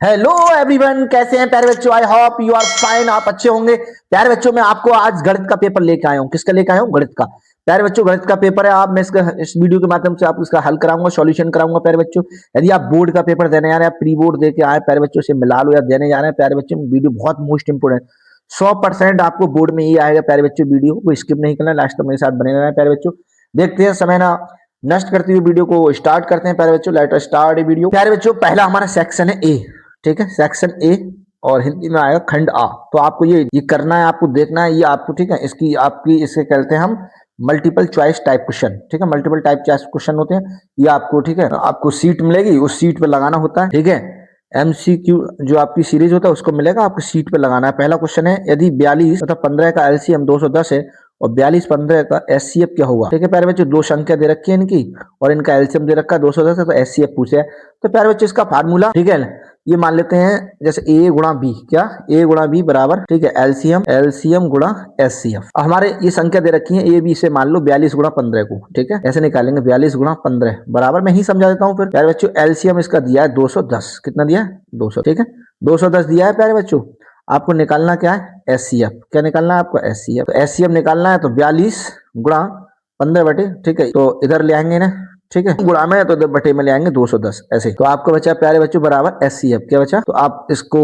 Hello everyone, कैसे हैं प्यारे बच्चों। I hope you are fine. आप अच्छे होंगे। प्यारे बच्चों, मैं आपको आज गणित का पेपर लेके आया हूँ। किसका लेके आया हूँ? गणित का। प्यारे बच्चों, गणित का पेपर है। आप मैं इस वीडियो के माध्यम से आपको इसका हल कराऊंगा, सॉल्यूशन कराऊंगा। प्यारे बच्चों, यदि आप बोर्ड का पेपर देने जा रहे हैं, आप प्री बोर्ड दे के आए प्यारे बच्चों, से मिला लो या देने जा रहे हैं प्यारे बच्चों, वीडियो बहुत मोस्ट इंपोर्टेंट। 100% आपको बोर्ड में ही आएगा प्यारे बच्चों। वीडियो को स्किप नहीं करना, लास्ट तक मेरे साथ बने रहना है प्यारे बच्चों। देखते हैं समय ना नष्ट करते हुए वीडियो को स्टार्ट करते हैं प्यारे बच्चों। Let us start video. प्यारे बच्चों, पहला हमारा सेक्शन है ए। ठीक है, सेक्शन ए और हिंदी में आएगा खंड आ। तो आपको ये करना है, आपको देखना है ये आपको। ठीक है, इसकी आपकी इसे कहते हैं हम मल्टीपल चॉइस टाइप क्वेश्चन। ठीक है, मल्टीपल टाइप चॉइस क्वेश्चन होते हैं ये आपको। ठीक है, आपको सीट मिलेगी, उस सीट पे लगाना होता है। ठीक है, एमसीक्यू जो आपकी सीरीज होता है उसको मिलेगा, आपको सीट पे लगाना है। पहला क्वेश्चन है, यदि 42 मतलब 15 का एलसीएम 210 है और 42 15 का एचसीएफ क्या होगा। ठीक है प्यारे बच्चों, दो संख्या दे रखी है इनकी और इनका एलसीएम दे रखा है 210 है, तो एचसीएफ पूछे है। तो प्यारे बच्चों, इसका फार्मूला ठीक है, ये मान लेते हैं जैसे ए गुणा बी। क्या? ए गुणा बी बराबर, ठीक है, एलसीएम एलसीएम गुणा एचसीएफ। हमारे ये संख्या दे रखी है ए बी से, मान लो 42 गुणा 15 को। ठीक है, ऐसे निकालेंगे 42 गुणा 15 बराबर, मैं ही समझा देता हूँ फिर। प्यारे बच्चों, एलसीएम इसका दिया है 210। कितना दिया है? 200। ठीक है, 210 दिया है प्यारे बच्चों। आपको निकालना क्या है? एचसीएफ। क्या निकालना है आपको? एचसीएफ। तो एचसीएफ निकालना है तो 42 गुणा 15 बटे, ठीक है, तो इधर ले आएंगे ना। ठीक है, गुणा में तो इधर बटे में ले आएंगे 210 ऐसे। तो आपको बचा प्यारे बच्चों बराबर एचसीएफ। क्या बचा? तो आप इसको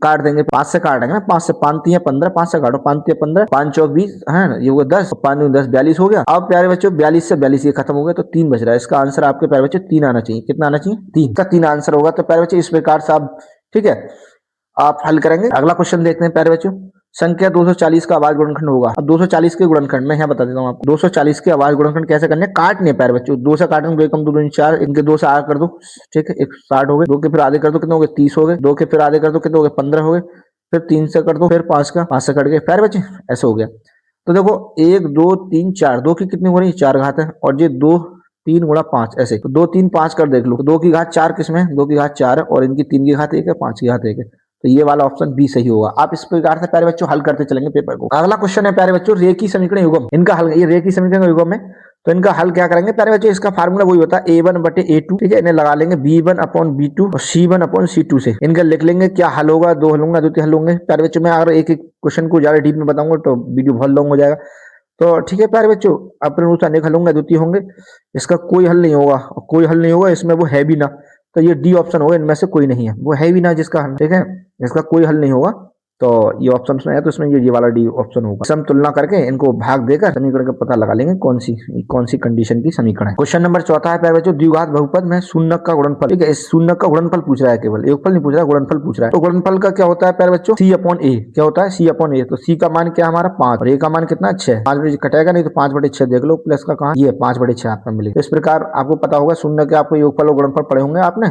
काट देंगे, 5 से काटेंगे ना। 5 से 5 3 15, 5 से काटो, 5 3 15, 5 4 20 है ना, ये होगा 10, 5 9 10 42 हो गया। अब प्यारे बच्चों 42 से 42 ये खत्म हो गया, तो 3 बच रहा है। इसका आंसर आपके प्यारे बच्चों 3 आना चाहिए। कितना आना चाहिए? 3 का 3 आंसर होगा। तो प्यारे बच्चों इस प्रकार से आप, ठीक है, आप हल करेंगे। अगला क्वेश्चन देखते हैं प्यारे बच्चों। संख्या 240 का अभाज्य गुणनखंड होगा। अब 240 के गुणनखंड मैं यहाँ बता देता हूँ आपको। 240 के अभाज्य गुणनखंड कैसे करने? काटने प्यारे बच्चों, 2 से काटेंगे, 2 एकम 2 दूनी 4, इनके 2 से आगे कर दो। ठीक है, एक 60 हो गए। 2 के फिर आधे कर दो, कितने हो गए? 30 हो गए। 2 के फिर आधे कर दो, कितने हो गए? 15 हो गए। फिर 3 से कर दो, फिर 5 का 5 से कट गए प्यारे बच्चे, ऐसे हो गया। तो देखो 1 2 3 4, 2 की कितनी हो रही है? 4 घात है, और ये 2 3 गुणा 5 ऐसे, तो 2 3 5 कर देख लो। तो 2 की घात 4 किसमें? 2 की घात 4 है, और इनकी 3 की घात 1 है, 5 की घात 1 है। तो ये वाला ऑप्शन बी सही होगा। आप इस प्रकार से प्यारे बच्चों हल करते चलेंगे पेपर को। अगला क्वेश्चन है प्यारे बच्चों, रेखीय समीकरण युग्म। इनका हल, ये रेखीय समीकरण का युग्म है, तो इनका हल क्या करेंगे प्यारे बच्चों? इसका फार्मूला वही होता है a1 बटे a2। ठीक है, इन्हें लगा लेंगे b1 अपॉन b2 और c1 अपॉन c2 से। इनका लिख लेंगे क्या हल होगा। 2 हल होंगे, द्वितीय हल होंगे प्यारे बच्चों। मैं अगर एक एक क्वेश्चन को ज्यादा डीप में बताऊंगा तो वीडियो बहुत लॉन्ग हो जाएगा। तो ठीक है प्यारे बच्चों, अपने अनुसार एक हल होंगे, द्वितीय होंगे। इसका कोई हल नहीं होगा, कोई हल नहीं होगा इसमें, वो है भी ना। तो ये डी ऑप्शन होगा, इनमें से कोई नहीं है, वो है भी ना जिसका हल। ठीक है, इसका कोई हल नहीं होगा। तो ये ऑप्शन में है, तो इसमें ये वाला डी ऑप्शन होगा। सम तुलना करके इनको भाग देकर समीकरण का पता लगा लेंगे कौन सी कंडीशन की समीकरण है। क्वेश्चन नंबर चौथा है प्यारे बच्चों, द्विघात बहुपद में शून्यक का गुणनफल। ठीक है, इस शून्यक का गुणनफल पूछ रहा है, केवल योगफल नहीं पूछ रहा है, गुणनफल पूछ रहा है। तो गुणनफल का क्या होता है प्यारे बच्चों? सी अपॉन ए। क्या होता है? सी अपॉन ए। तो सी का मान क्या हमारा? 5, और ए का मान कितना? 6। 5 बटे कटेगा नहीं, तो 5 बटे 6 देख लो, प्लस का कहा, ये 5 बटे 6 आपका मिलेगा। इस प्रकार आपको पता होगा शून्य के आपको योगफल और गुणनफल पढ़े होंगे आपने।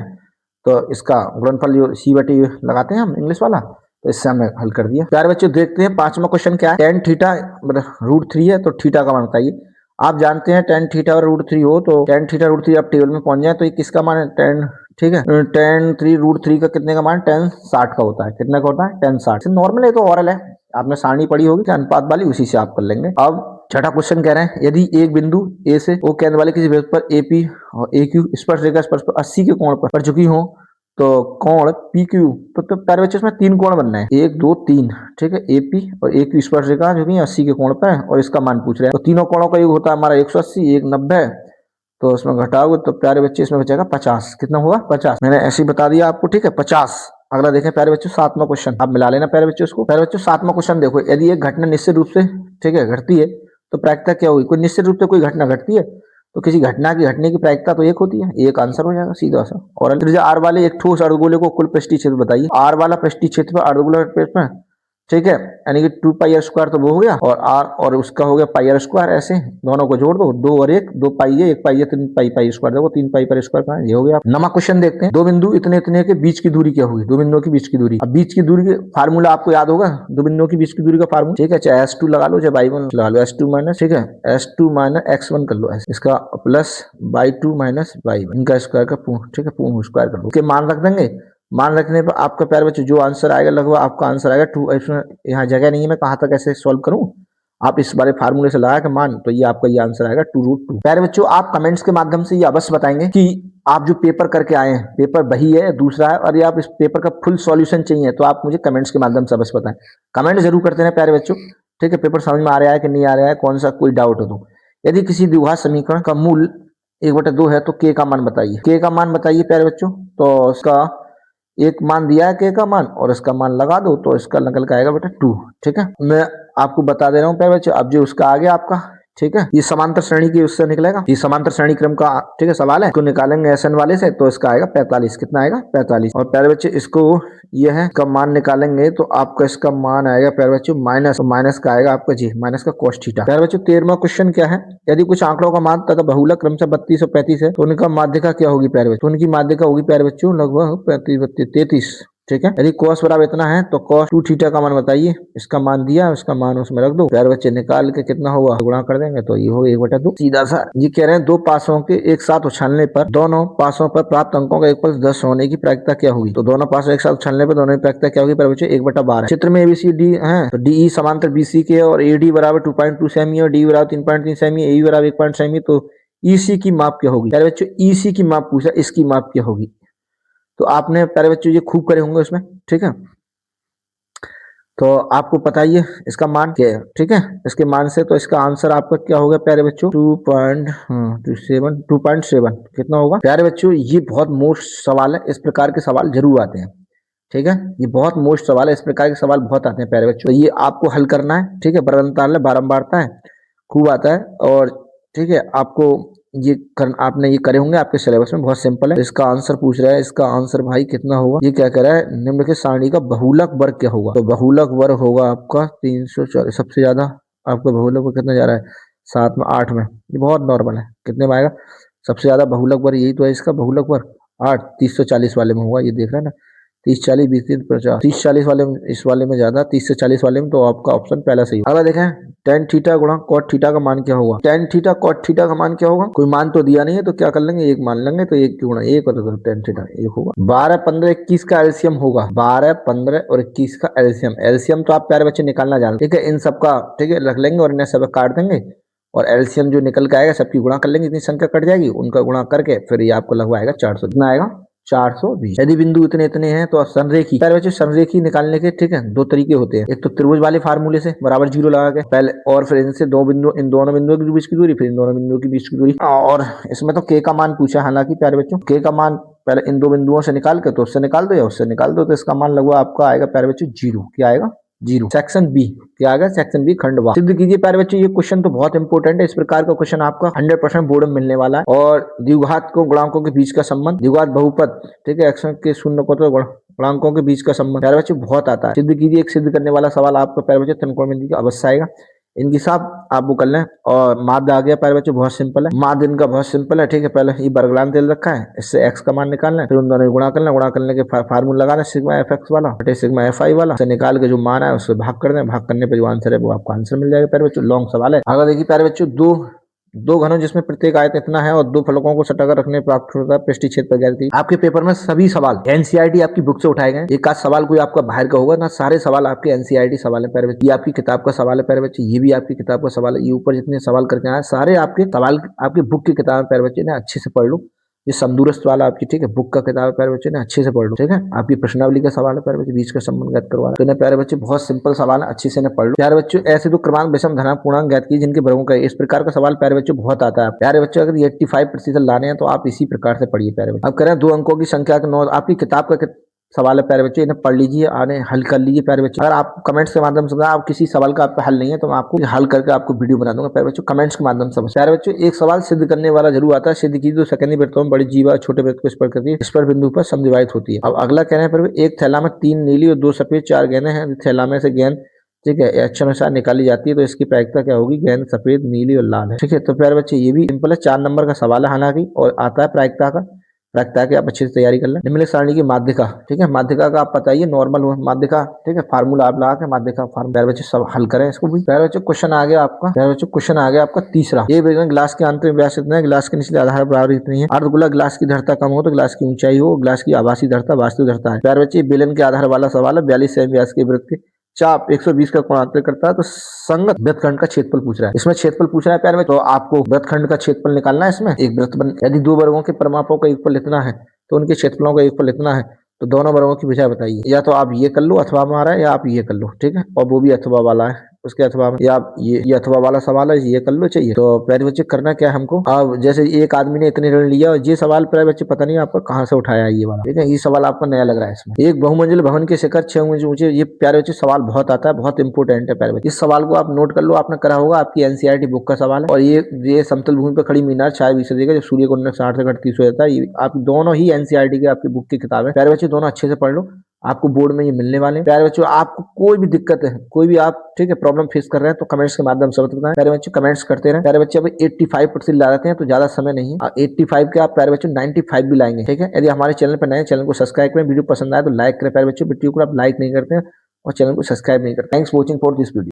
तो इसका गुणनफल सी बटे लगाते हैं हम, इंग्लिश वाला। तो इससे हमने हल कर दिया। प्यारे बच्चों देखते हैं पांचवा क्वेश्चन क्या है। टेन थीटा मतलब √3 है, तो थीटा का मान बताइए। आप जानते हैं टेन थीटा और √3 हो, तो टेन थीटा √3 आप टेबल में पहुंच जाए, तो ये किसका मान है? टेन। ठीक है, टेन 3 √3 का कितने का मान? 10 60 का होता है। कितने का होता है? 10 60। नॉर्मल है, तो ओरल है, आपने सारणी पढ़ी होगी अनुपात वाली, उसी से आप कर लेंगे। अब छठा क्वेश्चन कह रहे हैं, यदि एक बिंदु ए से ओ केंद्र वाले किसी वृत्त पर एपी और ए क्यू स्पर्श रेखा स्पर्श पर 80 के कोण पर झुकी हो, तो कोण पी क्यू। तो प्यारे बच्चों इसमें 3 कोण बनना है, 1 2 3। ठीक है, एपी और ए क्यू स्पर्श रेखा जो कि 80 के कोण पर है, और इसका मान पूछ रहे हैं। तो तीनों कोणों का योग होता है हमारा 180, 1 90। तो उसमें घटाओगे तो प्यारे बच्चे इसमें बचेगा 50। कितना होगा? 50। मैंने ऐसे ही बता दिया आपको। ठीक है, 50। अगला देखें प्यारे बच्चों, सातवां क्वेश्चन। आप मिला लेना प्यारे बच्चों इसको। प्यारे बच्चों सातवां क्वेश्चन देखो, यदि एक घटना निश्चित रूप से, ठीक है, घटती है, तो प्रायिकता क्या होगी? कोई निश्चित रूप से कोई घटना घटती है, तो किसी घटना की घटने की प्रायिकता तो एक होती है, एक आंसर हो जाएगा सीधा सा। और त्रिज्या आर वाले एक ठोस अर्धगोले को कुल पृष्ठीय क्षेत्र बताइए। आर वाला पृष्ठीय क्षेत्र अर्धगोला में, ठीक है, यानी कि 2 पाई आर स्क्वायर तो वो हो गया, और आर और उसका हो गया पाई आर स्क्वायर। ऐसे दोनों को जोड़ दो, 2 और 1, 2 पाई है, 1 पाई है, 3 पाई पाई स्क्वायर, देखो 3 पाई पर स्क्वायर का ये हो गया। नमा क्वेश्चन देखते हैं, दो बिंदु इतने इतने के बीच की दूरी क्या होगी? दो बिंदुओं के बीच की दूरी। अब बीच की दूरी के फार्मूला आपको याद होगा, दो बिंदुओं की बीच की दूरी का फार्मूला। ठीक है, चाहे S2 लगा लो, चाहे y1 लगा लो, S2 माइनस, ठीक है, S2 माइनस x1 कर लो, इसका प्लस y2 माइनस y1, इनका स्क्वायर का पूर्ण, ठीक है, पूर्ण स्क्वायर कर लो, के मान रख देंगे। मान रखने पर आपका प्यारे बच्चों जो आंसर आएगा, लगभग आपका आंसर आएगा 2। इसमें यहाँ जगह नहीं है, मैं कहाँ तक ऐसे सॉल्व करूँ, आप इस वाले फार्मूले से लगा के मान, तो ये आपका ये आंसर आएगा 2√2। प्यारे बच्चों, आप कमेंट्स के माध्यम से ये अवश्य बताएंगे कि आप जो पेपर करके आए हैं, पेपर वही है दूसरा है, और ये आप इस पेपर का फुल सॉल्यूशन चाहिए तो आप मुझे कमेंट्स के माध्यम से अवश्य बताएं। कमेंट जरूर करते हैं प्यारे बच्चों, ठीक है। पेपर समझ में आ रहा है कि नहीं आ रहा है, कौन सा कोई डाउट हो तो। यदि किसी द्विघात समीकरण का मूल 1/2 है तो के का मान बताइए। के का मान बताइए प्यारे बच्चों, तो इसका एक मान दिया है के का मान और इसका मान लगा दो, तो इसका निकल के आएगा बेटा 2। ठीक है, मैं आपको बता दे रहा हूँ प्यारे बच्चों। अब जो उसका आ गया आपका, ठीक है, ये समांतर श्रेणी की उससे निकलेगा, ये समांतर श्रेणी क्रम का, ठीक है, सवाल है, इसको निकालेंगे एसएन वाले से, तो इसका आएगा 45। कितना आएगा? 45। और प्यारे बच्चे इसको ये है का मान निकालेंगे तो आपका इसका मान आएगा प्यारे बच्चों माइनस, तो माइनस का आएगा आपका जी माइनस का cos थीटा। प्यारे बच्चों 13वां क्वेश्चन क्या है, यदि कुछ आंकड़ों का मान तथा बहुलक क्रमशः 32 और 35 है तो उनका माध्यिका क्या होगी प्यारे बच्चों? तो उनकी माध्यिका होगी प्यारे बच्चों लगभग 35 33। ठीक है, यदि cos बराबर इतना है तो cos 2 थीटा का मान बताइए। इसका मान दिया, उसका मान उसमें रख दो, प्यारे बच्चे निकाल के कितना होगा गुणा कर देंगे तो ये हो 1/2 सीधा सा। ये कह रहे हैं दो पासों के एक साथ उछालने पर दोनों पासों पर प्राप्त अंकों का 1+10 होने की प्रायिकता क्या होगी? तो दोनों पासों एक साथ उछालने पर दोनों की प्रायिकता क्या होगी प्यारे बच्चे? 1/12। चित्र में ABCD है तो DE समांतर BC के और AD बराबर 2.2 सेमी और D बराबर 3.3 सेमी, AE बराबर 1 सेमी, तो EC की माप क्या होगी प्यारे बच्चों? EC की माप पूछा, इसकी माप क्या होगी? तो आपने प्यारे बच्चों ये खूब करे होंगे उसमें, ठीक है, तो आपको पता ही है इसका मान क्या है, ठीक है। इसके मान से तो इसका आंसर आपका क्या होगा प्यारे बच्चों? 2.7 कितना होगा प्यारे बच्चों? ये बहुत मोस्ट सवाल है, इस प्रकार के सवाल जरूर आते हैं, ठीक है, ये बहुत मोस्ट सवाल है, इस प्रकार के सवाल बहुत आते हैं प्यारे बच्चों, तो ये आपको हल करना है, ठीक है। बरंताल बारंबारता है, खूब आता है, और ठीक है आपको आपने ये करे होंगे आपके सिलेबस में, बहुत सिंपल है। इसका आंसर पूछ रहा है, इसका आंसर भाई कितना होगा? ये क्या कह रहा है, निम्नलिखित सारणी का बहुलक वर्ग क्या होगा? तो बहुलक वर्ग होगा आपका 340। सबसे ज्यादा आपका बहुलक वर्ग कितना जा रहा है? 7 में 8 में, ये बहुत नॉर्मल है। कितने में आएगा सबसे ज्यादा बहुलक वर्ग? यही तो है इसका बहुलक वर्ग 8, 340 वाले में होगा, ये देख रहे हैं ना, 30 40 20 30 50, 30 40 वाले में, इस वाले में ज्यादा, 30 से 40 वाले में, तो आपका ऑप्शन पहला सही होगा। अगर देखें tan थीटा गुणा cot थीटा का मान क्या होगा? tan थीटा cot थीटा का मान क्या होगा? कोई मान तो दिया नहीं है, तो क्या कर लेंगे, एक मान लेंगे, तो एक गुणा एक और tan थीटा एक होगा। 12 15 21 का एलसीएम होगा, 12 15 और 21 का एलसीएम। एलसीएम तो आप प्यारे बच्चे निकालना जानते, ठीक है, इन सबका, ठीक है, रख लेंगे और इन्हें सब काट देंगे, और एलसीएम जो निकल के आएगा सबकी गुणा कर लेंगे, इतनी संख्या कट जाएगी, उनका गुणा करके फिर ये आपको लगवाएगा 400। कितना आएगा? 420। यदि बिंदु इतने इतने हैं तो संरेखी, प्यारे बच्चे संरेखी निकालने के, ठीक है, दो तरीके होते हैं। एक तो त्रिभुज वाले फार्मूले से बराबर 0 लगा के पहले, और फिर इनसे दो बिंदु, इन दोनों बिंदुओं के बीच की दूरी, फिर इन दोनों बिंदुओं के बीच की दूरी। और इसमें तो के का मान पूछा, हालांकि प्यारे बच्चों के का मान पहले इन दो बिंदुओं से निकाल के, तो उससे निकाल दो या उससे निकाल दो, तो इसका मान लगभग आपका आएगा प्यारे बच्चों 0। क्या आएगा? 0। सेक्शन बी क्या आएगा? सेक्शन बी खंडवा सिद्ध कीजिए प्यारे बच्चों। ये क्वेश्चन तो बहुत इंपॉर्टेंट है, इस प्रकार का क्वेश्चन आपका 100% बोर्ड में मिलने वाला है। और द्विघात को गुणांकों के बीच का संबंध, द्विघात बहुपद, ठीक है, एक्स के शून्य को तो गुणांकों के बीच का संबंध प्यारे बच्चों बहुत आता है। सिद्ध कीजिए, एक सिद्ध करने वाला सवाल आपका प्यारे बच्चों त्रिकोणमिति का अवश्य आएगा। इनकी साहब आप वो कर लें। और माध्य आ गया प्यारे बच्चों, बहुत सिंपल है, माध्य इनका बहुत सिंपल है, ठीक है। पहले ये बर्गलान तेल रखा है, इससे एक्स का मान निकालना है, फिर उन दोनों गुणा करना, गुणा करने के फार्मूला लगाना सिग्मा एफ एक्स वाला बटे सिग्मा एफ आई वाला, से निकाल के जो मान है उससे भाग कर दें, भाग करने पर जो आंसर है वो आपको आंसर मिल जाएगा प्यारे बच्चों। लॉन्ग सवाल है। अगर देखिए प्यारे बच्चों, दो घनों जिसमें प्रत्येक आयत इतना है और दो फलकों को सटाकर रखने प्राप्त होता है पृष्ठीय क्षेत्र पर ज्ञात। आपके पेपर में सभी सवाल एनसीईआरटी आपकी बुक से उठाए गए, एक आध सवाल कोई आपका बाहर का होगा ना, सारे सवाल आपके एनसीईआरटी सवाल है प्यारे बच्चे। ये आपकी किताब का सवाल है प्यारे बच्चे, ये भी आपकी किताब का सवाल है। ये ऊपर जितने सवाल करके आए सारे आपके सवाल आपकी बुक की किताब है प्यारे बच्चे ने, अच्छे से पढ़ लो। ये समदूरस्थ वाला आपकी, ठीक है, बुक का किताब है प्यारे बच्चे ने, अच्छे से पढ़ लो, ठीक है। आपकी प्रश्नावली का सवाल है प्यारे बच्चे, बीच का संबंध ज्ञात करवाना, तो इन्हें प्यारे बच्चे बहुत सिंपल सवाल है, अच्छे से इन्हें पढ़ लो प्यारे बच्चों। ऐसे तो क्रमांक विषम धनात्मक पूर्णांक ज्ञात कीजिए जिनके वर्गों का, इस प्रकार का सवाल प्यारे बच्चों बहुत आता है प्यारे बच्चों। अगर 85% लाने हैं तो आप इसी प्रकार से पढ़िए प्यारे बच्चे। अब करें 2 अंकों की संख्या के 9, आपकी किताब का सवाल है प्यारे बच्चे, इन्हें पढ़ लीजिए, आने हल कर लीजिए प्यारे बच्चे। अगर आप कमेंट्स के माध्यम से, आप किसी सवाल का आपका हल नहीं है तो मैं आपको हल करके आपको वीडियो बना दूंगा प्यारे बच्चों, कमेंट्स के माध्यम से। प्यारे बच्चों एक सवाल सिद्ध करने वाला जरूर आता है, सिद्ध कीजिए तो सेकेंडरी वृत्तों में बड़ी जीवा छोटे वृत्त को स्पर्श करती है, इस पर बिंदु पर समद्विभाजित होती है। अब अगला कहने पर एक थैला में 3 नीली और 2 सफेद 4 गेंदें हैं, थैला में से गेंद, ठीक है, इच्छानुसार निकाली जाती है तो इसकी प्रायिकता क्या होगी? गेंद सफेद नीली और लाल है, ठीक है। तो प्यारे बच्चे ये भी सिंपल है, 4 नंबर का सवाल है हालांकि, और आता है प्रायिकता का, रखता है कि आप अच्छे से तैयारी कर लें। निम्नलिखित सारणी की माध्यिका, ठीक है, माध्यिका का आप बताइए, नॉर्मल माध्यिका, ठीक है, फार्मूला आप लगा के माध्यिका फार्मूला प्यारे बच्चे सब हल करें इसको भी। प्यारे बच्चे क्वेश्चन आ गया आपका, प्यारे बच्चे क्वेश्चन आ गया आपका तीसरा। ये गिलास के आंतरिक व्यास इतना है, गिलास के निचले आधार बराबर इतनी है। अर्धगोला गिलास की धरता कम हो तो गिलास की ऊंचाई हो, गिलास की आभासी धरता वास्तविक धरता है। प्यारे बच्चे बेलन के आधार वाला सवाल है, 42 सेमी व्यास के वृत्त के चाप 120 का कोणांतर करता है तो संगत वृत्तखंड का क्षेत्रफल पूछ रहा है। इसमें क्षेत्रफल पूछ रहा है प्यारे बच्चों, तो आपको वृत्तखंड का क्षेत्रफल निकालना है। इसमें एक वृत्त बन, यदि दो वर्गों के परिमापों का योगफल इतना है तो उनके क्षेत्रफलों का योगफल इतना है, तो दोनों वर्गों की भुजा बताइए। या तो आप ये कर लो अथवा में आ रहा है, या आप ये कर लो, ठीक है, और वो भी अथवा वाला है, उसके अथवा में, या आप ये अथवा वाला सवाल है, ये कर लो चाहिए। तो प्यारे बच्चे करना क्या है हमको, अब जैसे एक आदमी ने इतने ऋण लिया, और ये सवाल प्यारे बच्चे पता नहीं आपका कहाँ से उठाया ये वाला, ठीक है, ये सवाल आपका नया लग रहा है। इसमें एक बहुमंजिल भवन के शिखर 6 इंच ऊंचे, ये प्यारे बच्चे सवाल बहुत आता है, बहुत इंपोर्टेंट है प्यारे बच्चे। इस सवाल को आप नोट कर लो, आपने करा होगा, आपकी एनसीईआरटी बुक का सवाल है। और ये समतल भूमि पर खड़ी मीनार 4 देगा, जो सूर्य को 60 से घट 30 हो जाता है। ये आप दोनों ही एनसीईआरटी के आपकी बुक की किताब है प्यारे बच्चे, दोनों अच्छे से पढ़ लो, आपको बोर्ड में ये मिलने वाले हैं। प्यारे बच्चों, आपको कोई भी दिक्कत है, कोई भी आप ठीक है प्रॉब्लम फेस कर रहे हैं, तो कमेंट्स के माध्यम से बताएं। प्यारे बच्चों कमेंट्स करते रहे। प्यारे बच्चे अभी 85% ला रहे हैं, तो ज्यादा समय नहीं है। 85 के आप प्यारे बच्चों 95 भी लाएंगे, ठीक है। यदि हमारे चैनल पर नए, चैनल को सब्सक्राइब करें, वीडियो पसंद आए तो लाइक करें प्यारे बच्चों। वीडियो को आप लाइक नहीं करते हैं और चैनल को सब्सक्राइब नहीं करते। Thanks for watching for this video.